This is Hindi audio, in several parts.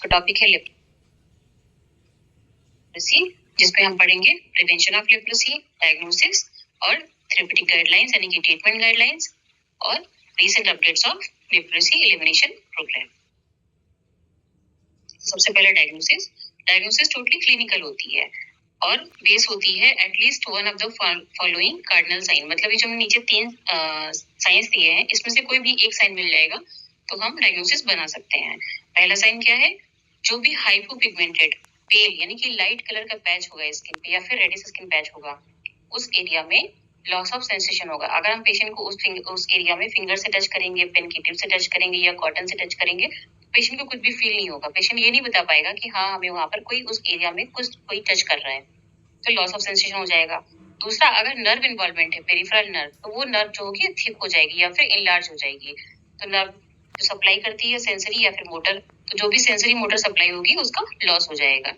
का टॉपिक है लेप्रोसी, जिसपे हम पढ़ेंगे प्रिवेंशन ऑफ लेप्रोसी, डायग्नोसिस और थेरेप्यूटिक गाइडलाइंस यानी कि ट्रीटमेंट गाइडलाइंस और recent updates of leprosy elimination programme. सबसे पहले डायग्नोसिस टोटली क्लिनिकल होती है और बेस होती है at least one of the following cardinal sign. मतलब ये जो हमने नीचे 3 साइंस दिए हैं, इसमें से कोई भी एक साइन मिल जाएगा तो हम डायग्नोसिस बना सकते हैं। पहला साइन क्या है? जो भी हाइपोपिगमेंटेड पेल यानी कि लाइट कलर का पैच होगा स्किन पे या फिर रेडिश स्किन पैच होगा, उस एरिया में लॉस ऑफ सेंसेशन होगा। अगर हम पेशेंट को उस एरिया में फिंगर से टच करेंगे, पेन की टिप से टच करेंगे या कॉटन से टच करेंगे, पेशेंट को कुछ भी फील नहीं होगा। पेशेंट ये नहीं बता पाएगा कि हाँ हमें वहां पर कोई उस एरिया में कोई टच कर रहा है, तो लॉस ऑफ सेंसेशन हो जाएगा। दूसरा, अगर नर्व इन्वॉल्वमेंट है, पेरिफेरल नर्व, तो वो नर्व जो होगी थिक हो जाएगी या फिर इनलार्ज हो जाएगी। तो नर्व जो सप्लाई करती है सेंसरी या फिर मोटर, तो जो भी सेंसरी मोटर सप्लाई होगी उसका लॉस हो जाएगा।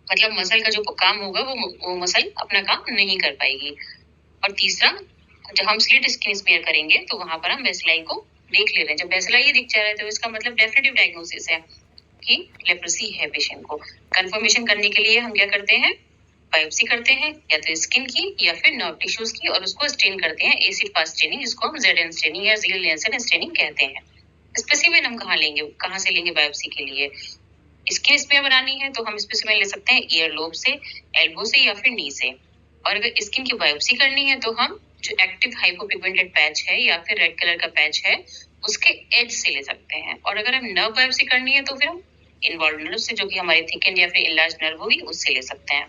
मतलब मसल का जो काम होगा वो मसल अपना काम नहीं कर पाएगी। और तीसरा, जब हम स्लिट स्किन स्मीयर करेंगे तो वहां पर हम बेसिलाई को देख ले रहे हैं। जब बेसिलाई दिख जा रहा है तो इसका मतलब डेफिनेटिव डायग्नोसिस है कि लेप्रोसी है पेशेंट को। कंफर्मेशन करने के लिए हम क्या करते हैं? बायोप्सी करते हैं, या तो स्किन की या फिर नर्व टिश्यूज की, और उसको स्टेन करते हैं एसिड फास्ट स्टेनिंग, जिसको हम ZN स्टेनिंग या ज़ील लेंसन स्टेनिंग कहते हैं। स्पेसिमेन हम कहाँ से लेंगे बायोप्सी के लिए? स्किन स्मीयर बनानी है तो हम स्पेसिमेन ले सकते हैं ईयर लोब से, एल्बो से या फिर नी से। और अगर स्किन की बायोप्सी करनी है तो हम जो एक्टिव हाइपोपिगमेंटेड पैच है या फिर रेड कलर का पैच है उसके एज से ले सकते हैं। और अगर हम नर्व बायोप्सी करनी है तो फिर हम इन्वॉल्व नर्व से, जो कि हमारे थिकन या फिर इनलार्ज नर्व होगी, उससे ले सकते हैं।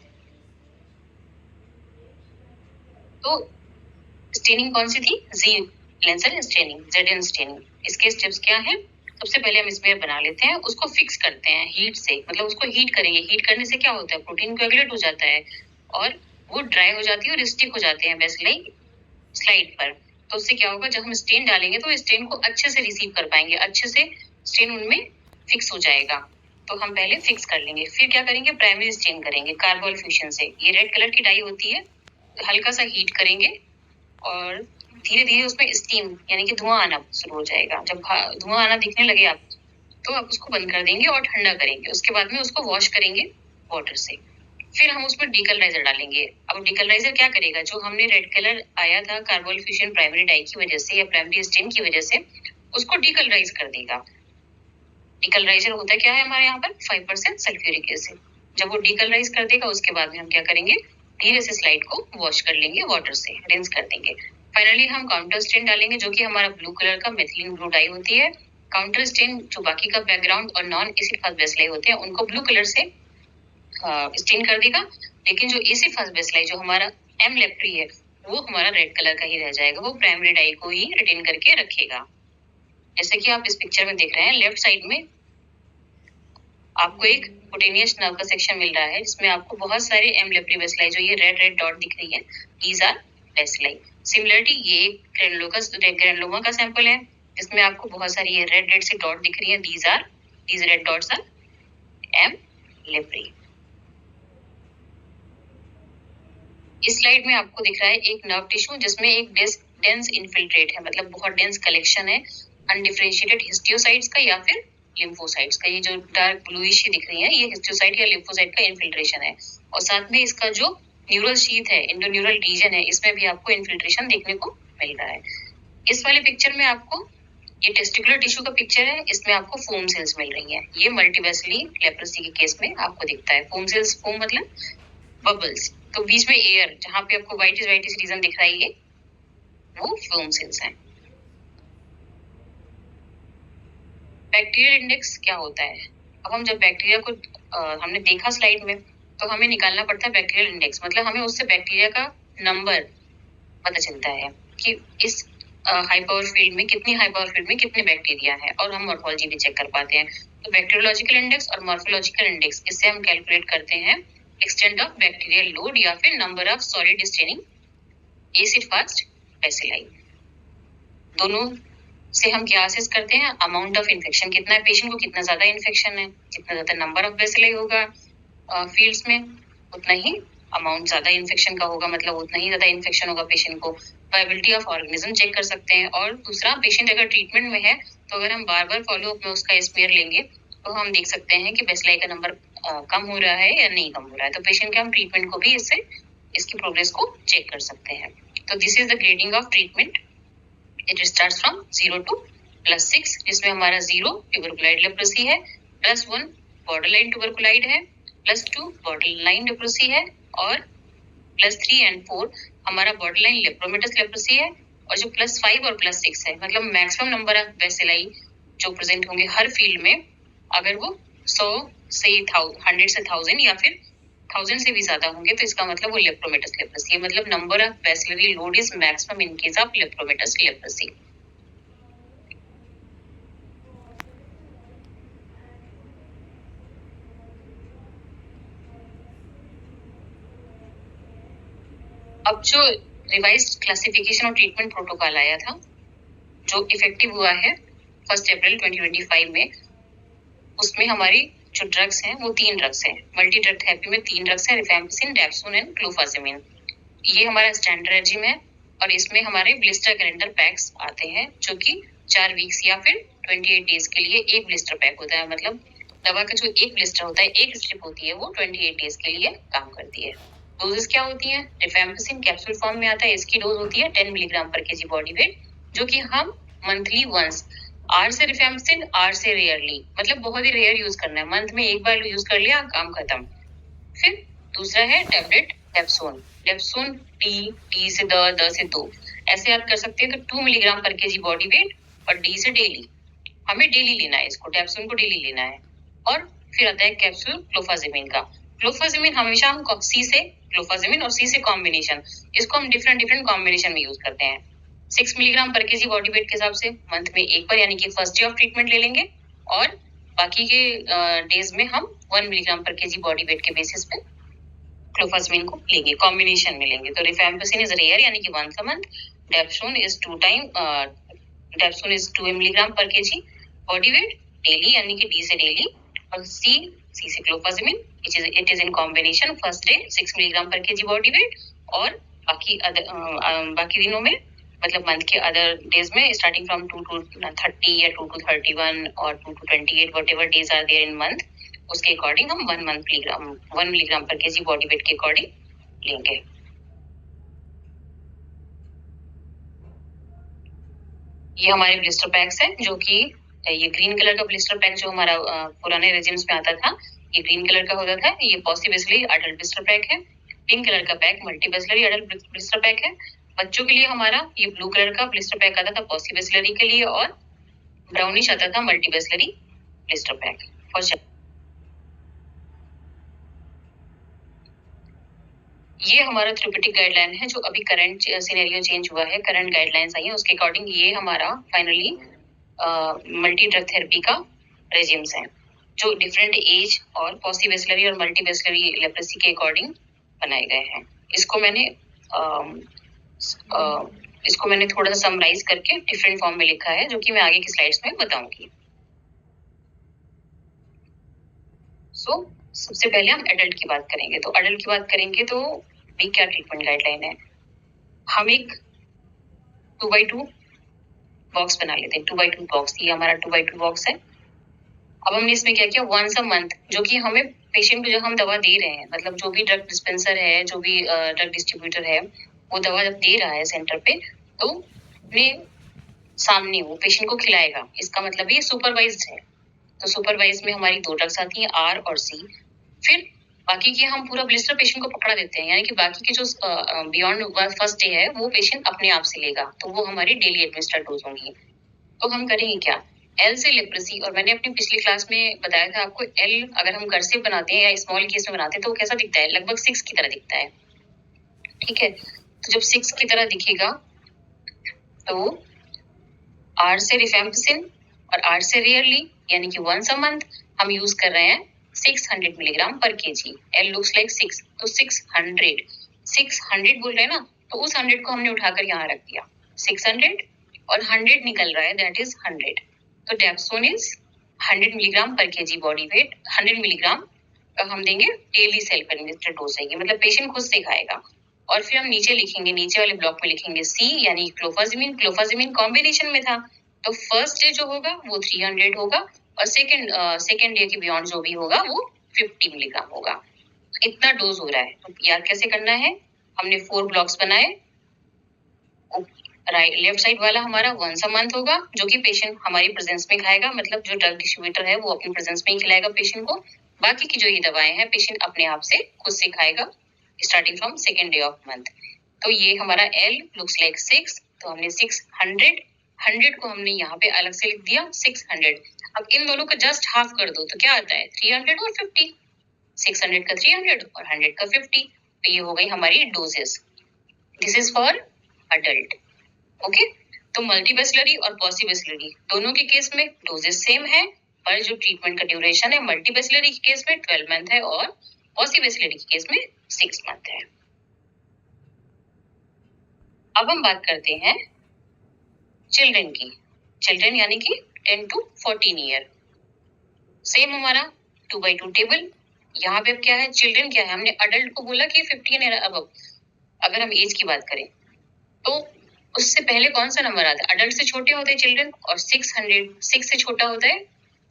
तो स्टेनिंग कौन सी थी? Ziehl Neelsen staining, ZN staining. इसके स्टेप्स क्या हैं? सबसे पहले हम स्मीयर बना लेते हैं, उसको फिक्स करते हैं हीट से, मतलब उसको हीट करेंगे। हीट करने से क्या होता है? प्रोटीन कोएगुलेट हो जाता है और वो ड्राई हो जाती है और स्टिक हो जाते हैं बेसिलाई स्लाइड पर। तो उससे क्या होगा? जब हम स्टेन डालेंगे तो स्टेन को अच्छे से रिसीव कर पाएंगे, अच्छे से स्टेन उनमें फिक्स हो जाएगा। तो हम पहले फिक्स कर लेंगे, फिर क्या करेंगे? प्राइमरी स्टेन करेंगे कार्बोल फ्यूजन से। ये रेड कलर की डाई होती है, हल्का सा हीट करेंगे और धीरे धीरे उसमें स्टीम यानी कि धुआं आना शुरू हो जाएगा। जब धुआं आना दिखने लगे आप, तो आप उसको बंद कर देंगे और ठंडा करेंगे। उसके बाद में उसको वॉश करेंगे वाटर से। फिर हम उसमें डीकलराइजर डालेंगे। अब डीकलराइजर क्या करेगा? जो हमने रेड कलर आया था कार्बोल फ्यूजन प्राइमरी डाई की वजह से या प्राइमरी स्टेन की वजह से, उसको डीकलराइज कर देगा। डीकलराइजर होता क्या है हमारे यहाँ पर? 5% सल्फ्यूरिक एसिड। जब वो डीकलराइज कर देगा उसके बाद में हम क्या करेंगे? धीरे से स्लाइड को वॉश कर लेंगे वाटर से, रिंस कर देंगे। फाइनली हम काउंटर स्टेन डालेंगे, जो कि हमारा ब्लू कलर का मेथिलीन ब्लू डाई होती है। काउंटर स्टेन जो बाकी का बैकग्राउंड और नॉन एसिड फास्ट बेसलाई होते हैं उनको ब्लू कलर से स्टेन कर देगा, लेकिन जो एसिड फास्ट बेसलाई जो हमारा एम लेप्री है वो हमारा रेड कलर का ही रह जाएगा। वो प्राइमरी डाई को ही रिटेन करके रखेगा। जैसे कि आप इस पिक्चर में देख रहे हैं, लेफ्ट साइड में आपको एक कुटेनियस नर्व का सेक्शन मिल रहा है, जिसमें आपको बहुत सारे एम लेप्री बेसलाई जो ये रेड रेड डॉट दिख रही है, दीज आर बेसलाई। सिमिलरिटी, ये ग्रेनुलोमा का सैंपल है, जिसमें आपको बहुत सारी ये रेड रेड से डॉट दिख रही है, these red dots are M leprae. इस स्लाइड में आपको दिख रहा है एक नर्व टिश्यू जिसमें एक डेंस इन्फिल्ट्रेट है, मतलब बहुत डेंस कलेक्शन है अनडिफरेंशिएटेड हिस्टियोसाइट्स का या फिर लिम्फोसाइट्स का। ये जो डार्क ब्लूइश दिख रही है, ये हिस्टियोसाइट या लिम्फोसाइट का इन्फिल्ट्रेशन है। और साथ में इसका जो न्यूरल शीथ है, इंडोन्यूरल रीजन है, इसमें भी आपको इन्फिल्ट्रेशन देखने को मिल रहा है। इस वाले पिक्चर में आपको ये टेस्टिकुलर टिश्यू का पिक्चर है, इसमें आपको फोम सेल्स मिल रही हैं। ये मल्टीवेसली लेप्रोसी के केस में आपको दिखता है। फोम सेल्स, फोम मतलब बबल्स, तो बीच में एयर, जहां पे आपको व्हाइटिश रीजन दिख रहा है, वो फोम सेल्स हैं। बैक्टीरियल इंडेक्स क्या होता है? अब हम जब बैक्टीरिया को हमने देखा स्लाइड में, तो हमें निकालना पड़ता है बैक्टीरियल इंडेक्स। मतलब हमें उससे बैक्टीरिया का नंबर पता चलता है कि इस हाई पावर फील्ड में कितने बैक्टीरिया है, और हम मॉर्फोलॉजी भी चेक कर पाते हैं। तो बैक्टीरियोलॉजिकल इंडेक्स और मॉर्फोलॉजिकल इंडेक्स, इससे हम कैलकुलेट करते हैं एक्सटेंट ऑफ बैक्टीरियल लोड या फिर number of solid staining acid fast bacilli. दोनों से हम क्या असेस करते हैं? अमाउंट ऑफ इन्फेक्शन कितना है, पेशेंट को कितना ज्यादा इन्फेक्शन है, जितना ज्यादा नंबर ऑफ बेसिलाई होगा फील्ड्स में, उतना ही अमाउंट ज्यादा इन्फेक्शन का होगा, मतलब उतना ही ज्यादा इन्फेक्शन होगा पेशेंट को। वायबिलिटी ऑफ ऑर्गेनिज्म चेक कर सकते हैं। और दूसरा, पेशेंट अगर ट्रीटमेंट में है तो अगर हम बार बार फॉलो अप में उसका स्मीयर लेंगे तो हम देख सकते हैं कि बेसलाइन का नंबर कम हो रहा है या नहीं कम हो रहा है। तो पेशेंट के हम ट्रीटमेंट को भी इससे इसकी प्रोग्रेस को चेक कर सकते हैं। तो this is the grading of treatment. It starts from 0 to +6, जिसमें हमारा 0 ट्यूबरकुलाइड लेप्रोसी है, +1 बॉर्डरलाइन ट्यूबरकुलाइड है, +2 बॉर्डरलाइन लेप्रोसी है और +3 and 4 हमारा बॉर्डरलाइन लेप्रोमेटस लेप्रोसी है। और जो +5 और +6 है, मतलब मैक्सिमम नंबर ऑफ बेसिलाई जो प्रेजेंट होंगे हर फील्ड में, अगर वो 100 से 100 से 1000 या फिर 1000 से भी ज्यादा होंगे तो इसका मतलब वो लेप्रोमेटस लेप्रोसी है। मतलब number of bacillary load is maximum in case of लेप्रोमेटस leprosy. अब जो रिवाइज्ड क्लासिफिकेशन और ट्रीटमेंट प्रोटोकॉल आया था, जो इफेक्टिव हुआ है 1 अप्रैल 2025 में, उसमें हमारी जो ड्रग्स हैं वो 3 ड्रग्स हैं। मल्टी ड्रग थेरेपी में 3 ड्रग्स हैं, रिफैम्पिसिन, डेप्सोन एंड क्लोफाजेमिन। ये हमारा स्टैंडर्ड रेजिम है और इसमें हमारे ब्लिस्टर कैलेंडर पैक्स आते हैं, जो कि 4 वीक्स या फिर 28 डेज के लिए एक ब्लिस्टर पैक होता है। मतलब दवा का जो एक ब्लिस्टर होता है, एक स्ट्रिप होती है, वो 28 डेज के लिए काम करती है। डोजेस क्या होती है? रिफैम्पिसिन कैप्सूल फॉर्म में आता है, इसकी डोज होती है 10 मिलीग्राम पर केजी बॉडी वेट, जो कि हम मंथली वंस, आर से रिफैम्पिसिन, आर से रेयरली, मतलब बहुत ही रेयर यूज करना है, मंथ में एक बार यूज कर लिया, काम खत्म। फिर दूसरा है टैबलेट डेप्सोन। डेप्सोन टी से द से 2 ऐसे याद कर सकते हैं। तो 2 मिलीग्राम पर केजी बॉडी वेट और डी से डेली, हमें डेली लेना है इसको, डेप्सोन को डेली लेना है। और फिर आता है कैप्सूल क्लोफाजेमिन का। क्लोफाजेमिन हमेशा हम सी से क्लोफाजेमिन और सी से कॉम्बिनेशन, इसको हम डिफरेंट कॉम्बिनेशन में यूज करते हैं। 6 मिलीग्राम पर केजी बॉडी वेट के हिसाब से मंथ में एक बार, यानी कि फर्स्ट डे ऑफ ट्रीटमेंट ले लेंगे, और बाकी के डेज में हम 1 मिलीग्राम पर केजी बॉडी वेट के बेसिस पे क्लोफाजेमिन को लेंगे, कॉम्बिनेशन में लेंगे। तो रिफैम्पिसिन इज रेयर, यानी कि once a month. Dapsone is 2 milligram पर केजी बॉडी वेट डेली, यानी कि डी से डेली। और सी से clofazimine, it is in combination, first day 6 milligram पर केजी बॉडी वेट, और बाकी दिनों में, मतलब मंथ के अदर डेज में, स्टार्टिंग फ्रॉम 2 to 30 या 2 to 31 और 2 to 28, whatever days are there in month, उसके अकॉर्डिंग हम 1 मिलीग्राम पर केजी बॉडी वेट के अकॉर्डिंग लेंगे। ये हमारे ब्लिस्टर पैक्स हैं, जो कि ये ग्रीन कलर का ब्लिस्टर पैक जो हमारा पुराने रेजिम्स में आता था, ये ग्रीन कलर का होता था, ये पॉसिबली अडल्ट ब्लिस्टर पैक है। पिंक कलर का पैक मल्टीबेसलरी अडल्ट ब्लिस्टर पैक है। बच्चों के लिए हमारा ये ब्लू कलर का ब्लिस्टर पैक आता था पॉसिबेसलरी के लिए, और ब्राउनिश आता था मल्टीबेसलरी ब्लिस्टर पैक फॉर। ये हमारा थेरेप्यूटिक गाइडलाइन है, जो अभी करंट सिनेरियो चेंज हुआ है, करंट गाइडलाइंस आई है, उसके अकॉर्डिंग ये हमारा फाइनली मल्टी ड्रग थेरेपी का रेजिम्स है, जो डिफरेंट एज और पॉसिबेसलरी और मल्टीबेसलरी लेप्रोसी के अकॉर्डिंग बनाए गए हैं। इसको मैंने थोड़ा सा समराइज करके डिफरेंट फॉर्म में लिखा है, जो कि मैं आगे की स्लाइड्स में बताऊंगी। सबसे पहले हम एडल्ट की बात करेंगे। तो एडल्ट की बात करेंगे तो भी क्या ट्रीटमेंट गाइडलाइन है। हम एक 2x2 बॉक्स बना लेते हैं। 2x2 बॉक्स, ये हमारा 2x2 बॉक्स है। अब हमने इसमें क्या किया, वंस अ मंथ, जो कि हमें पेशेंट को जो हम दवा दे रहे हैं, मतलब जो भी ड्रग डिस्पेंसर है, जो भी ड्रग डिस्ट्रीब्यूटर है, वो दवा जब दे रहा है सेंटर पे, तो अपने सामने वो पेशेंट को खिलाएगा। इसका मतलब ये सुपरवाइज्ड है। तो सुपरवाइज में हमारी 2 ड्रग्स आती हैं, आर और सी। फिर बाकी के हम पूरा ब्लिस्टर पेशेंट को पकड़ा देते हैं, यानी कि बाकी के जो बियॉन्ड फर्स्ट डे है, वो पेशेंट अपने आप से लेगा, तो वो हमारी डेली एडमिनिस्टर्ड डोज होंगी। तो हम करेंगे क्या, एल से लेप्रोसी, और मैंने अपनी पिछली क्लास में बताया था आपको, एल अगर हम कर्सिव बनाते हैं या स्मॉल केस में बनाते हैं तो कैसा दिखता है, लगभग 6 की तरह दिखता है। ठीक है, तो जब 6 की तरह दिखेगा तो आर से रिफैम्पिसिन और आर से रेयरली, यानी कि वंस अ मंथ हम यूज कर रहे हैं 600 मिलीग्राम पर केजी। एल लुक्स लाइक 6, तो 600 बोल रहे हैं ना, तो उस 100 को हमने उठाकर यहाँ रख दिया, 600 और 100 निकल रहा है, दैट इज 100। तो डेप्सोन इज 100 मिलीग्राम पर केजी बॉडी वेट। 100 मिलीग्राम का हम देंगे डेली सेल्फ एडमिनिस्टर्ड डोज है, मतलब पेशेंट खुद से खाएगा। और फिर हम नीचे लिखेंगे, नीचे वाले ब्लॉक में लिखेंगे सी, यानी क्लोफाजेमिन। क्लोफाजेमिन कॉम्बिनेशन में था, तो फर्स्ट डे जो होगा वो 300 होगा, और सेकेंड डे के बियॉन्ड जो भी होगा वो 50 मिलीग्राम होगा। इतना डोज हो रहा है, तो याद कैसे करना है? हमने 4 ब्लॉक्स बनाए। राइट लेफ्ट साइड वाला हमारा वंस अ मंथ होगा, जो कि पेशेंट हमारी प्रेजेंस में खाएगा, मतलब जो ड्रग डिस्ट्रीब्यूटर है वो अपनी प्रेजेंस में ही खिलाएगा पेशेंट को। बाकी की जो ये दवाएं हैं पेशेंट अपने आप से खुद से खाएगा starting from second day of month. तो ये हमारा L लुक्स लाइक 6, तो हमने 100 को हमने यहाँ पे अलग से लिख दिया 600। अब इन दोनों को जस्ट हाफ कर दो तो क्या आता है? 300 और 50। 600 का 300 और 100 का 50। तो ये हो गई हमारी doses. This is for adult. Okay, तो मल्टीबैसिलरी और पॉलीबैसिलरी दोनों के केस में डोजेस सेम है, पर जो ट्रीटमेंट का ड्यूरेशन है मल्टीबैसिलरी के केस में 12 मंथ है और पॉलीबैसिलरी के केस में 6 मंथ है। अब हम बात करते हैं चिल्ड्रन की। चिल्ड्रन यानी कि 10 to 14 ईयर। सेम हमारा 2x2 टेबल। यहाँ पे अब क्या है? चिल्ड्रन क्या है? हमने अडल्ट को बोला कि 15 ईयर अब अगर हम एज की बात करें तो उससे पहले कौन सा नंबर आता है? अडल्ट से छोटे होते हैं चिल्ड्रन, और 6 से छोटा होता है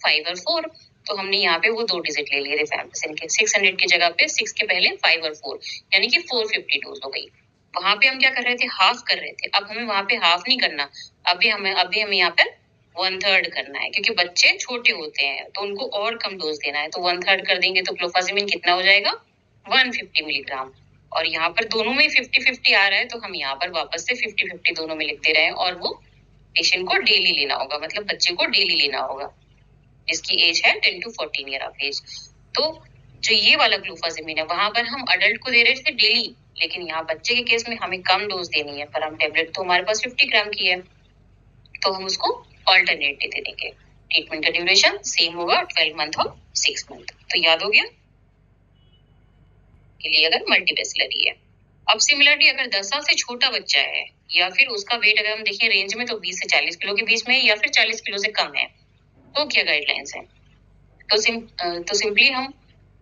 5 और 4। तो हमने यहाँ पे वो 2 डिजिट ले लिए रिफैम्पिसिन के। 600 की जगह पे 6 के पहले 5 और 4, यानी कि 450 डोज हो गई। वहां पे हम क्या कर रहे थे? हाफ कर रहे थे। अब हमें वहां पे हाफ नहीं करना, अभी हमें यहाँ पर 1/3 करना है, क्योंकि बच्चे छोटे होते हैं तो उनको और कम डोज देना है। तो 1/3 कर देंगे तो क्लोफाजिमिन कितना हो जाएगा? 150 मिलीग्राम। और यहाँ पर दोनों में 50-50 आ रहा है, तो हम यहाँ पर वापस से 50-50 दोनों में लिख दे रहे हैं। और वो पेशेंट को डेली लेना होगा, मतलब बच्चे को डेली लेना होगा जिसकी एज है 10 to 14 ईयर ऑफ एज। तो जो ये वाला ग्लूफाजिमिन है वहां पर हम अडल्ट को दे रहे थे डेली, लेकिन यहाँ बच्चे के केस में हमें कम डोज देनी है, पर हम टेबलेट तो हमारे पास 50 ग्राम की है, तो हम उसको ऑल्टरनेट दे देंगे। ट्रीटमेंट का ड्यूरेशन सेम होगा 12 मंथ और 6 मंथ। तो याद हो गया के लिए अगर मल्टीबैसिलरी है। अब सिमिलरली अगर 10 साल से छोटा बच्चा है या फिर उसका वेट अगर हम देखिए रेंज में तो 20 से 40 किलो के बीच में है, या फिर 40 किलो से कम है, तो क्या गाइडलाइंस है? तो सिंपली हम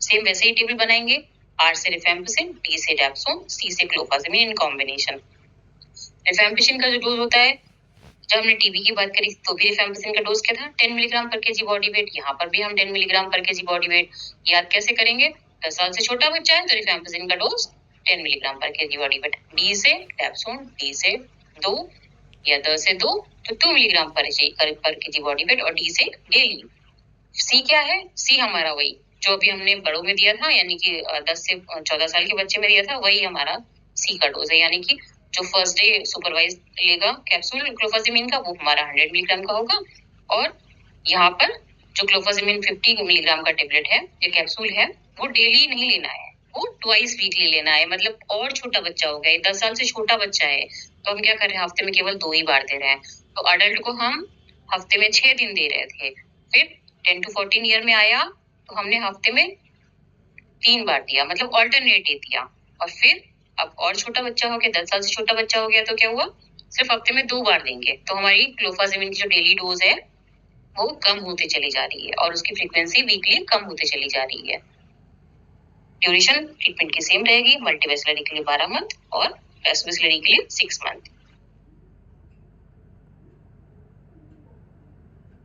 सेम वैसे ही टेबल बनाएंगे। R से रिफैम्पिसिन, D से डैप्सोन, C से क्लोफाजिमिन इन कॉम्बिनेशन। रिफैम्पिसिन का जो डोज होता है, जब हमने टीबी की बात करी तो भी रिफैम्पिसिन का डोज क्या था? 10 मिलीग्राम पर केजी बॉडी वेट। यहाँ पर भी हम 10 मिलीग्राम पर केजी बॉडी वेट। याद कैसे करेंगे? 10 साल से छोटा बच्चा है तो रिफैम्पिसिन का डोज 10 मिलीग्राम पर केजी बॉडी वेट। डी से डैप्सोन, डी से 2 या 10 से 2 तो 2 मिलीग्राम पर केजी बॉडी वेट, और डी से डेली। सी क्या है? सी हमारा वही जो अभी हमने बड़ों में दिया था, यानी कि 10 से 14 साल के बच्चे में दिया था, वही हमारा सी का डोज है। यानी कि जो फर्स्ट डे सुपरवाइज लेगा कैप्सूल क्लोफाजिमिन का वो हमारा 100 मिलीग्राम का होगा। और यहाँ पर जो क्लोफाजिमिन 50 मिलीग्राम का टेबलेट है या कैप्सूल है वो डेली नहीं लेना है, वो ट्वाइस वीकली लेना है। मतलब और छोटा बच्चा हो गया, 10 साल से छोटा बच्चा है तो हम क्या कर रहे हैं? हफ्ते में केवल 2 ही बार दे रहे हैं। तो अडल्ट को हम हफ्ते में 6 दिन दे रहे थे, फिर 10 to 14 ईयर में आया तो हमने हफ्ते में 3 बार दिया, मतलब ऑल्टरनेट दे दिया। और फिर अब और छोटा बच्चा हो गया, 10 साल से छोटा बच्चा हो गया, तो क्या हुआ? सिर्फ हफ्ते में 2 बार देंगे। तो हमारी क्लोफाजिमिन की जो डेली डोज है वो कम होती चली जा रही है और उसकी फ्रीक्वेंसी वीकली कम होती चली जा रही है। ड्यूरेशन ट्रीटमेंट की सेम रहेगी, मल्टीबैसिलरी के लिए 12 मंथ और पैसिविलरी के लिए 6 मंथ।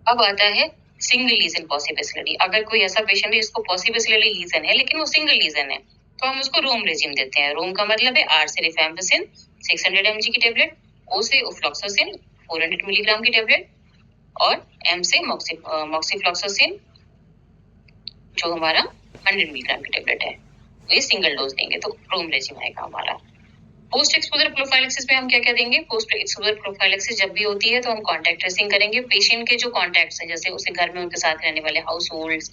अब आता है सिंगल लीजन पॉसिबैसिलरी। अगर कोई ऐसा पेशेंट है जिसको पॉसिबैसिलरी लीजन है लेकिन वो सिंगल लीजन है, तो हम उसको रोम रेजिम देते हैं। रोम का मतलब है R से रिफैम्पिसिन 600 mg की टेबलेट, O से ओफ्लॉक्सासिन 400 मिलीग्राम की टेबलेट, और M से मॉक्सीफ्लॉक्सासिन जो हमारा 100 मिलीग्राम की टेबलेट है। तो ये सिंगल डोज देंगे तो रोम रेजिम आएगा हमारा। पोस्ट एक्सपोजर प्रोफाइलेक्सिस में हम क्या क्या देंगे? पोस्ट एक्सपोजर प्रोफाइलेक्सिस जब भी होती है तो हम कांटेक्ट ट्रेसिंग करेंगे। पेशेंट के जो कांटेक्ट्स हैं, जैसे उसे घर में उनके साथ रहने वाले हाउस होल्ड्स,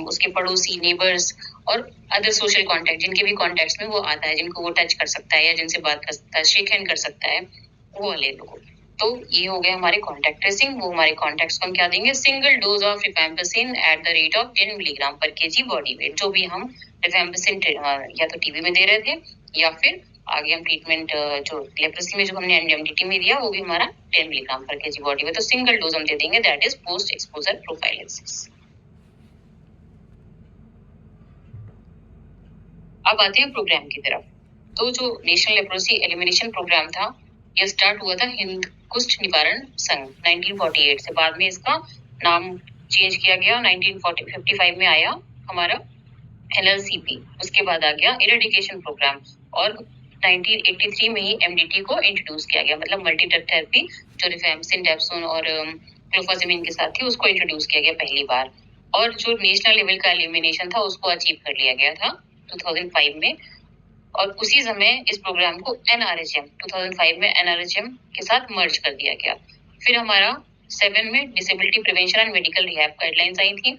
उसके पड़ोसी, नेबर्स और अदर सोशल कांटेक्ट, जिनके भी कांटेक्ट्स में वो आता है, जिनको वो टच कर सकता है या जिनसे बात कर सकता है, शेक हैंड कर सकता है, वो वाले लोग। तो ये हो गए हमारे कांटेक्ट ट्रेसिंग। वो हमारे कांटेक्ट्स को हम क्या देंगे? Single dose of rifampicin at the rate of 10 milligram पर केजी बॉडी वेट। जो भी हम रिफैम्पिसिन या तो टीबी में दे रहे थे या फिर आगे हम ट्रीटमेंट जो लेप्रोसी में जो हमने एनएमडीटी में दिया वो भी हमारा 10 मिलीग्राम पर केजी बॉडी वेट। तो सिंगल डोज हम दे देंगे, that is post exposure prophylaxis. अब आते हैं प्रोग्राम की तरफ। तो जो नेशनल लेप्रोसी एलिमिनेशन प्रोग्राम था ये स्टार्ट हुआ था हिंद कुष्ठ निवारण संघ 1948 से। बाद में इसका नाम चेंज किया गया। 1955 में आया हमारा NLCP, उसके बाद आ गया इरेडिकेशन प्रोग्राम, और 1983 में ही MDT को इंट्रोड्यूस किया गया, मतलब मल्टी ड्रग थेरेपी जो रिफैम्पिसिन, डेप्सोन और क्लोफाजिमिन के साथ थी, उसको इंट्रोड्यूस किया गया पहली बार। और जो नेशनल लेवल का एलिमिनेशन था उसको अचीव कर लिया गया था 2005 में। और उसी समय इस प्रोग्राम को NRHM 2005 में NRHM के साथ मर्ज कर दिया गया। फिर हमारा 7 में disability prevention and medical rehab guidelines आई थी,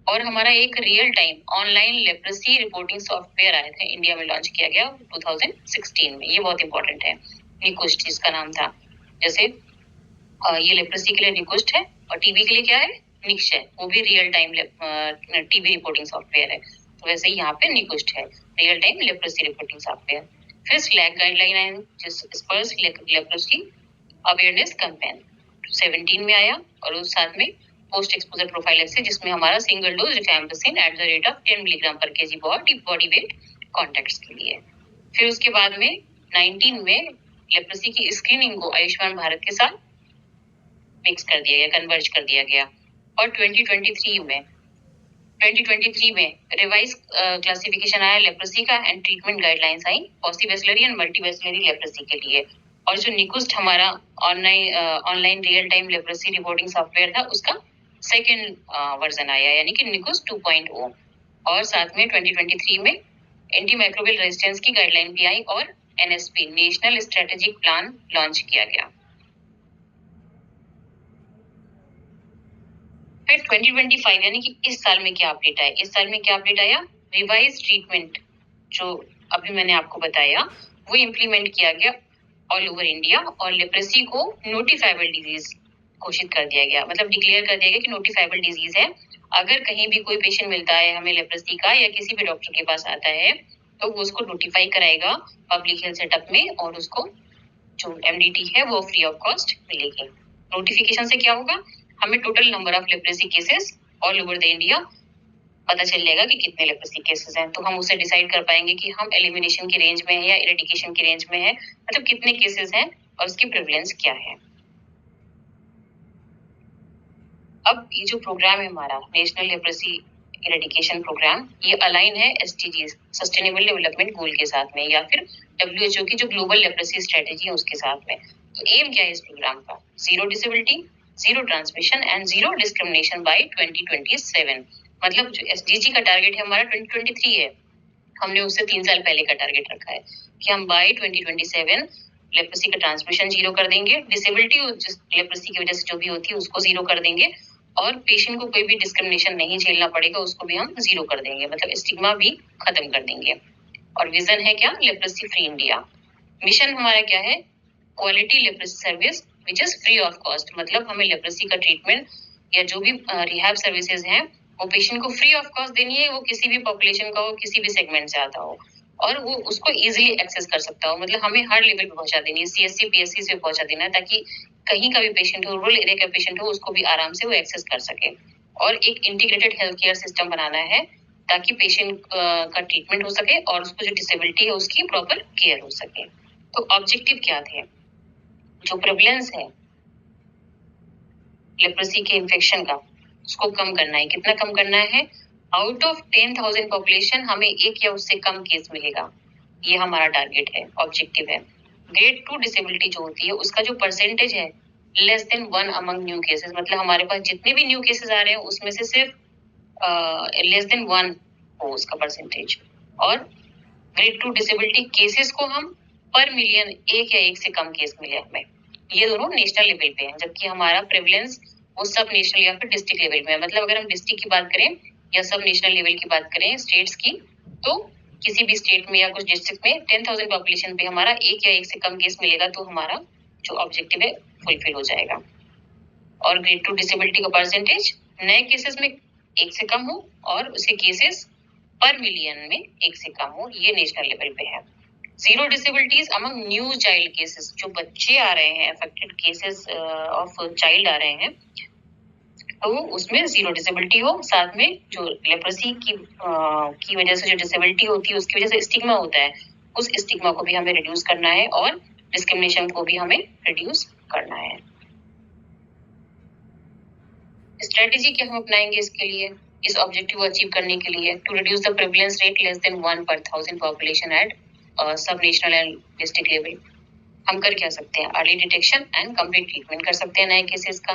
और हमारा एक real time online leprosy reporting software आया था, इंडिया में लॉन्च किया गया 2016 में। ये बहुत इंपॉर्टेंट है। निकुस्ट इसका नाम था। जैसे ये लेप्रेसी के लिए निकुस्ट है, और टीबी के लिए क्या है, निक्श है, वो भी real time TB reporting software है। तो वैसे ही यहाँ पे निकुस्ट है, real time leprosy reporting software. फिर स्लैग गाइडलाइन है, स्पर्स लेप्रेसी अवेयरनेस कैंपेन 17 में आया, और उस साथ में पोस्ट एक्सपोजर प्रोफाइलेक्सिस, जिसमें हमारा single dose rifampicin at the rate of 10 milligram पर केजी बॉडी वेट कॉन्टेक्ट्स के लिए। फिर उसके बाद में 19 में लेप्रेसी की स्क्रीनिंग को आयुष्मान भारत के साथ मिक्स कर दिया गया, कन्वर्ज कर दिया गया। और 2023 में रिवाइज क्लासिफिकेशन आया लेप्रेसी का, एंड ट्रीटमेंट गाइडलाइंस आई पॉलीवेस्लरी एंड मल्टीवेस्लरी लेप्रेसी के लिए। और जो निकुस्ट हमारा online real time leprosy reporting software था, उसका सेकेंड वर्जन आया, यानी कि निकुस्ट 2.0। और साथ में 2023 में एंटी माइक्रोबियल रेजिस्टेंस की गाइडलाइन भी आई, और NSP national strategic plan launch किया गया। फिर 2025 यानी कि इस साल में क्या अपडेट आया? इस साल में क्या अपडेट आया? रिवाइज ट्रीटमेंट जो अभी मैंने आपको बताया वो इम्प्लीमेंट किया गया ऑल ओवर इंडिया, और लेप्रेसी को नोटिफाइबल डिजीज घोषित कर दिया गया, मतलब डिक्लेयर कर दिया गया कि नोटिफाइबल डिजीज है। अगर कहीं भी कोई पेशेंट मिलता है हमें लेप्रेसी का, या किसी भी डॉक्टर के पास आता है, तो वो उसको नोटिफाई कराएगा पब्लिक हेल्थ सेटअप में, और उसको जो MDT है वो फ्री ऑफ कॉस्ट मिलेगी। नोटिफिकेशन से क्या होगा? हमें total number of leprosy cases all over the India पता चल जाएगा कि कितने लेप्रेसी केसेस हैं, तो हम उससे डिसाइड कर पाएंगे कि हम एलिमिनेशन की रेंज में है या इरेडिकेशन की रेंज में है, मतलब कितने केसेस हैं और उसकी प्रेवलेंस क्या है। अब ये जो प्रोग्राम है हमारा नेशनल लेप्रेसी इरेडिकेशन प्रोग्राम, ये अलाइन है SDG सस्टेनेबल डेवलपमेंट गोल के साथ में, या फिर WHO की जो ग्लोबल लेप्रेसी स्ट्रेटेजी है उसके साथ में। तो एम क्या है इस प्रोग्राम का? Zero disability, zero transmission and zero discrimination by 2027। मतलब जो SDG का टारगेट है हमारा 2023 है, हमने उससे 3 साल पहले का टारगेट रखा है कि हम बाय 2027 लेप्रेसी का ट्रांसमिशन जीरो कर देंगे, डिसेबिलिटी लेप्रेसी की वजह से जो भी होती है उसको जीरो कर देंगे, और पेशेंट को कोई भी डिस्क्रिमिनेशन नहीं झेलना पड़ेगा, उसको भी हम जीरो कर देंगे, मतलब स्टिग्मा भी खत्म कर देंगे। और विजन है क्या? Leprosy free India. मिशन हमारा क्या है? Quality leprosy service which is free of cost, मतलब हमें लेप्रेसी का ट्रीटमेंट या जो भी रिहैब सर्विसेज हैं वो पेशेंट को फ्री ऑफ कॉस्ट देनी है, वो किसी भी पॉपुलेशन का हो, किसी भी सेगमेंट से आता हो, और वो उसको इजीली एक्सेस कर सकता हो, मतलब हमें हर लेवल पे पहुंचा देनी है, CSC PSC से पहुंचा देना है, ताकि कहीं का भी पेशेंट हो, रूरल एरिया का पेशेंट हो, उसको भी आराम से वो एक्सेस कर सके। और एक इंटीग्रेटेड हेल्थ केयर सिस्टम बनाना है ताकि पेशेंट का ट्रीटमेंट हो सके और उसको जो डिसेबिलिटी है उसकी प्रॉपर केयर हो सके। तो ऑब्जेक्टिव क्या थे? जो प्रेवलेंस है लेप्रेसी के इन्फेक्शन का, उसको कम करना है। कितना कम करना है? आउट ऑफ 10,000 पॉपुलेशन हमें 1 या उससे कम केस मिलेगा, ये हमारा टारगेट है, ऑब्जेक्टिव है। ग्रेड 2 डिसेबिलिटी जो होती है उसका जो परसेंटेज है less than 1 among new cases, मतलब हमारे पास जितने भी न्यू केसेस आ रहे हैं उसमें से सिर्फ लेस देन 1 हो उसका परसेंटेज। और ग्रेड 2 डिसेबिलिटी केसेस को हम पर मिलियन 1 या 1 से कम केस मिले हमें, ये दोनों नेशनल लेवल पे हैं, जबकि हमारा प्रेवलेंस वो सब नेशनल या फिर डिस्ट्रिक्ट लेवल में है। मतलब अगर हम डिस्ट्रिक्ट की बात करें या सब नेशनल लेवल की बात करें स्टेट्स की, तो किसी भी स्टेट में या कुछ डिस्ट्रिक्ट में 10,000 पॉपुलेशन पे हमारा 1 या 1 से कम केस मिलेगा, तो हमारा जो ऑब्जेक्टिव है फुलफिल हो जाएगा। और ग्रेड 2 डिसेबिलिटी का परसेंटेज नए केसेस में 1 से कम हो और उसके केसेस पर मिलियन में 1 से कम हो, ये नेशनल लेवल पे है। Zero disabilities among new child cases, जो बच्चे आ रहे हैं, अफेक्टेड केसेस ऑफ चाइल्ड आ रहे हैं, तो उसमें जीरो डिसेबिलिटी हो। साथ में जो लेप्रेसी की वजह से जो डिसेबिलिटी होती है उसकी वजह से स्टिग्मा होता है, उस स्टिग्मा को भी हमें रिड्यूस करना है और डिस्क्रिमिनेशन को भी हमें रिड्यूस करना है। स्ट्रेटेजी क्या हम अपनाएंगे इसके लिए, इस ऑब्जेक्टिव को अचीव करने के लिए? To reduce the prevalence rate less than 1 per 1000 population at sub national and district level. हम कर क्या सकते हैं? Early detection and complete treatment कर सकते हैं नए केसेस का,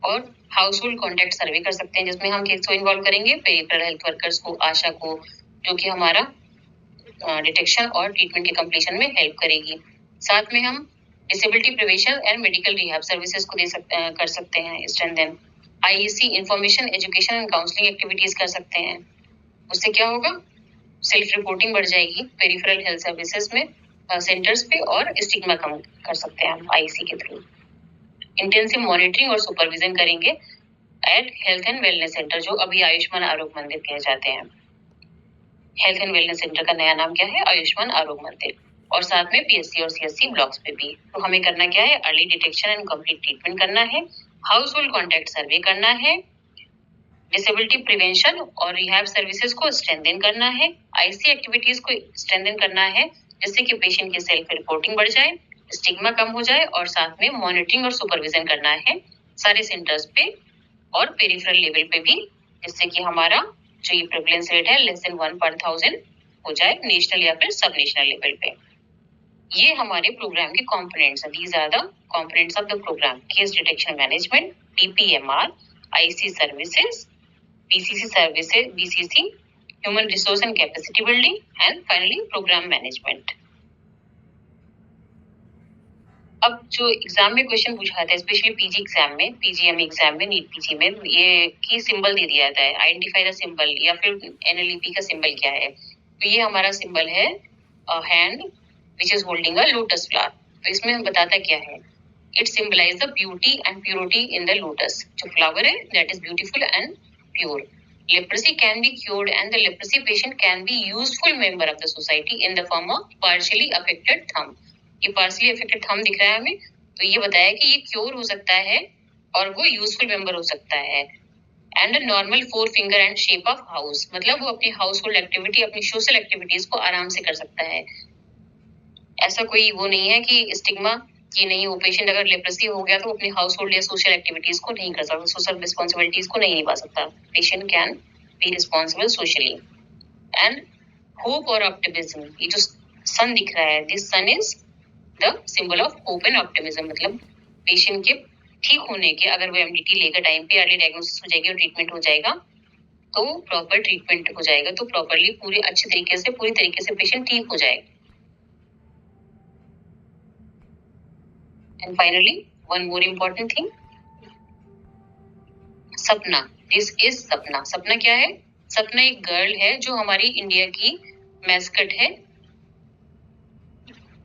और हाउस होल्ड कॉन्टेक्ट सर्वे कर सकते हैं, जिसमें हम किसको इन्वॉल्व करेंगे? पेरिफेरल हेल्थ वर्कर्स को, आशा को, जो कि हमारा डिटेक्शन और ट्रीटमेंट के कंप्लीशन में हेल्प करेगी। साथ में हम disability prevention and medical rehab services को कर सकते हैं strengthen. IEC information, education and counselling activities कर सकते हैं। उससे क्या होगा? सेल्फ रिपोर्टिंग बढ़ जाएगी पेरिफेरल हेल्थ सर्विसेज में, सेंटर्स पे, और स्टिग्मा कम कर सकते हैं हम आईईसी के थ्रू। इंटेंसिव मॉनिटरिंग और सुपरविजन करेंगे at health and wellness centre, जो अभी आयुष्मान आरोग्य मंदिर कहे जाते हैं। हेल्थ एंड वेलनेस सेंटर का नया नाम क्या है? आयुष्मान आरोग्य मंदिर। और साथ में पीएससी और सीएससी ब्लॉक्स पे भी। तो हमें करना क्या है? Early detection and complete treatment करना है, हाउस होल्ड कॉन्टेक्ट सर्वे करना है, डिसेबिलिटी प्रिवेंशन और रिहैब सर्विसेज को स्ट्रेंथन करना है, आईसी एक्टिविटीज को स्ट्रेंथन करना है, जिससे कि पेशेंट की सेल्फ रिपोर्टिंग बढ़ जाए, स्टिग्मा कम हो जाए, और साथ में मॉनिटरिंग और सुपरविजन करना है सारे सेंटर्स पे और पेरिफेरल लेवल पे भी, जिससे कि हमारा जो ये प्रेवलेंस रेट है लेस देन 1 per 1000 हो जाए नेशनल या फिर सब नेशनल लेवल पे। ये हमारे प्रोग्राम के कंपोनेंट्स हैं। These are the components of the program: case detection management, DPMR, IC services, BCC services, BCC, human resource and capacity building, and finally program management. अब जो एग्जाम में क्वेश्चन पूछा था, स्पेशली पीजी एग्जाम में, पीजीएम एग्जाम में, नीट पीजी में, ये की सिंबल दे दिया था, आइडेंटिफाई द सिंबल, या फिर एनएलईपी का सिंबल क्या है? तो ये हमारा सिंबल है hand which is holding a lotus flower. तो इसमें हम बताता क्या है? It symbolize the beauty and purity in the lotus. जो फ्लावर है that is beautiful and pure. Leprosy can be cured and the leprosy patient can be useful member of the society in the form of partially affected thumb. ये partially affected thumb दिख रहा है हमें, तो ये बताया कि ये क्योर हो सकता है और वो यूजफुल मेंबर हो सकता है। And normal 4 finger and shape of house, मतलब वो अपनी हाउस होल्ड एक्टिविटी, अपनी सोशल एक्टिविटीज को आराम से कर सकता है। ऐसा कोई वो नहीं है कि स्टिग्मा कि नहीं, वो पेशेंट अगर लेप्रेसी हो गया तो अपनी हाउस होल्ड या सोशल एक्टिविटीज को नहीं कर सकता, सोशल रिस्पॉन्सिबिलिटीज को नहीं निभा सकता। Patient can be responsible socially. And hope और ऑप्टिमिज्म, ये जो सन दिख रहा है, this sun is the symbol of hope and optimism. मतलब पेशेंट के ठीक होने के, अगर वो एमडीटी लेगा टाइम पे, अर्ली डायग्नोसिस हो जाएगी और ट्रीटमेंट हो जाएगा, तो प्रॉपर ट्रीटमेंट हो जाएगा, तो प्रॉपरली पूरी अच्छे तरीके से, पूरी तरीके से पेशेंट ठीक हो जाएगा। And finally, one more important thing, सपना। This is सपना। सपना क्या है? सपना एक गर्ल है जो हमारी इंडिया की मैस्कट है,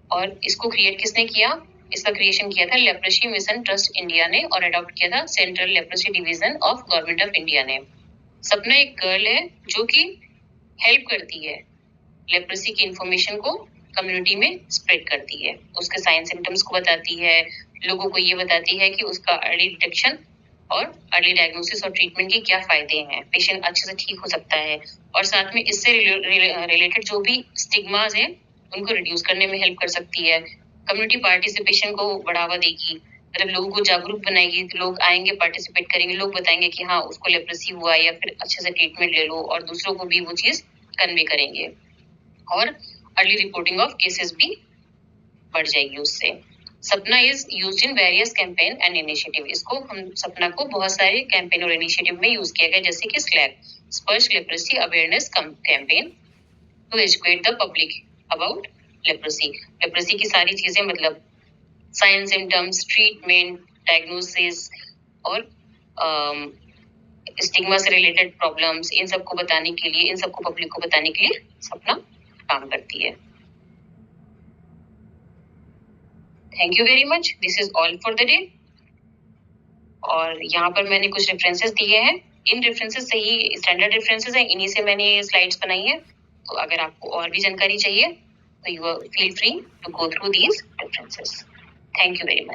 और इसको क्रिएट किसने किया? इसका क्रिएशन किया था लेप्रेसी मिशन ट्रस्ट इंडिया ने, और अडॉप्ट किया था central leprosy division of government of India ने। सपना एक गर्ल है जो कि हेल्प करती है, लेप्रेसी की इंफॉर्मेशन को कम्युनिटी में स्प्रेड करती है, उसके साइन सिम्टम्स को बताती है, लोगों को ये बताती है कि उसका अर्ली डिटेक्शन और अर्ली डायग्नोसिस और ट्रीटमेंट के क्या फायदे हैं, पेशेंट अच्छे से ठीक हो सकता है, और साथ में इससे रिलेटेड जो भी स्टिग्मास हैं उनको रिड्यूस करने में हेल्प कर सकती है। कम्युनिटी पार्टिसिपेशन को बढ़ावा देगी, मतलब लोगों को जागरूक बनाएगी, लोग आएंगे, पार्टिसिपेट करेंगे, लोग बताएंगे कि हाँ उसको लेप्रेसी हुआ, या फिर अच्छे से ट्रीटमेंट ले लो, और दूसरों को भी वो चीज कन्वे करेंगे, और अर्ली रिपोर्टिंग ऑफ केसेस भी बढ़ जाएगी उससे। सपना is used in various campaign and initiative. इसको हम सपना को बहुत सारे कैंपेन और इनिशिएटिव में यूज किया गया, जैसे कि स्लैग, Sparsh leprosy awareness campaign to educate the public about leprosy. Leprosy की सारी चीजें, मतलब साइन सिम्टम्स, ट्रीटमेंट, डायग्नोसिस और स्टिग्मा से रिलेटेड प्रॉब्लम्स, इन सबको बताने के लिए, इन सबको पब्लिक को बताने के लिए सपना काम करती है। Thank you very much, this is all for the day. और यहाँ पर मैंने कुछ रेफरेंसेस दिए हैं, इन रेफरेंसेस से ही स्टैंडर्ड रेफरेंसेस हैं, इन्हीं से मैंने स्लाइड्स बनाई है। तो अगर आपको और भी जानकारी चाहिए तो you feel free to go through these references. Thank you very much.